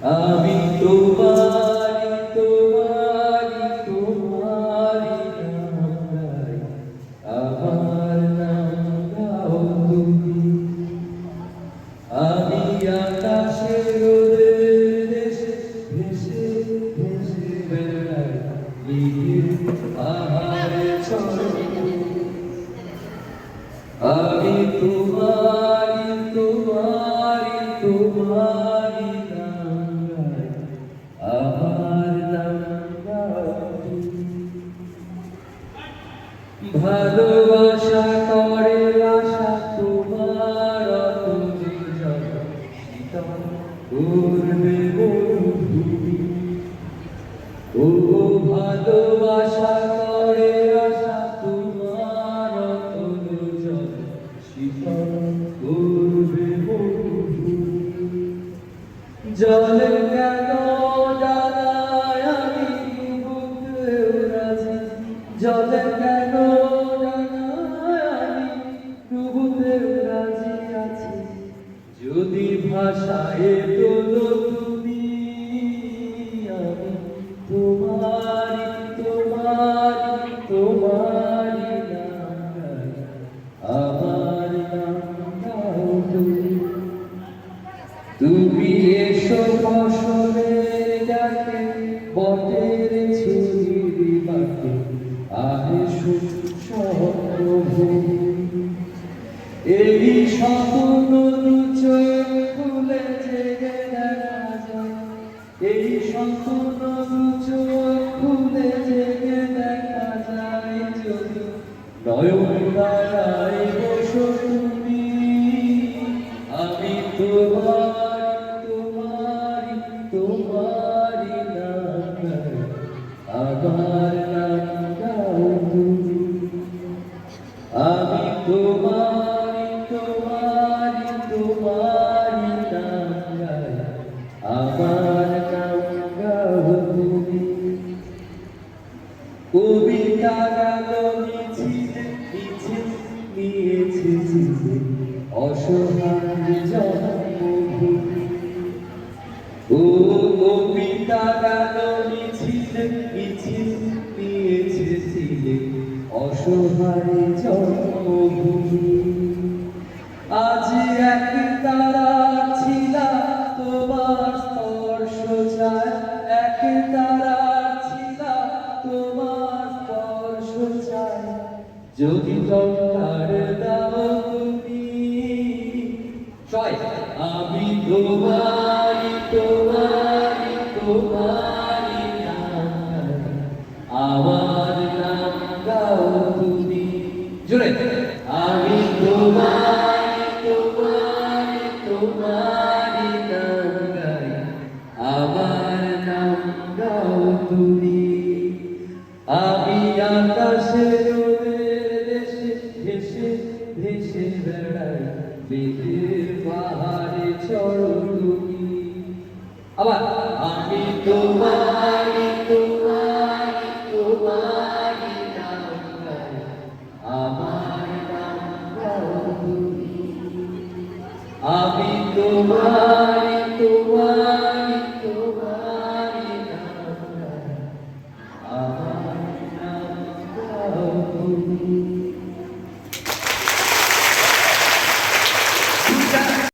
আমি তোমারি তোমারি তোমারি নাম গাই, আমার নাম গাও তুমি। আমি আকাশের রোদের দেশে ভেসে ভেসে বেড়াই, নিবিড় পাহাড়ে চড়ে। আমি তোমারি তোমারি তোমারি নাম গাই, আমার নাম গাও তুমি। ভালোবাসা করে আশা তোমার অতুল জল, শীতল করবে মরুভূমি। ও ভালোবাসা করে আশা তোমার অতুল জল, শীতল করবে মরুভূমি। জলে কেন জানাই আমি ডুবতেও রাজি, জলে কেন জানাই আমি ডুবতেও রাজি আছি, যদি ভাষায় তোলো তুমি। আমি তোমারি তোমারি তোমারি নাম গাই, আমার নাম গাও তুমি। তুমি এসো ফসলে ডাকে, বটের ছুরির বাটে, আহে স্বপ্নভূমি। এই স্বপ্ন দু চোখ খুলে জেগে দেখা যায়, এই স্বপ্ন দু চোখ খুলে জেগে দেখা যায়, যদি নয়ন তারায় বসো তুমি। আমি তোমারি তোমারি তোমারি নাম গাই, আমার নাম গাও তুমি। আমি তোমারি তোমারি তোমারি নাম গাই, আমার নাম গাও তুমি। কবিতা গান মিছিলে মিছিল নিয়েছে চিলে, অসহায় জন্মভূমি। ও কবিতা গান মিছিলে মিছিল নিয়েছে চিলে, অসহায় জন্মভূমি। আজ এক তারা ছিলা তোমার স্পর্শ চায়, এক তারা ছিলা তোমার স্পর্শ চায়, যদি টঙ্কার দাও তুমি। আমি তোমারি তোমারি তোমারি নাম গাই, আমার নাম গাও তুমি। জোরে আমি তোমারি তোমারি তোমারি নাম গাই, আমার নাম গাও তুমি। আমি আকাশের রোদের দেশে ভেসে ভেসে বেড়াই, বেদের পাহাড়ে চড়ো তুমি। আবার আমি তোমারি তোমারি তোমারি নাম গাই, আমার নাম গাও তুমি। আমি তোমারি তোমারি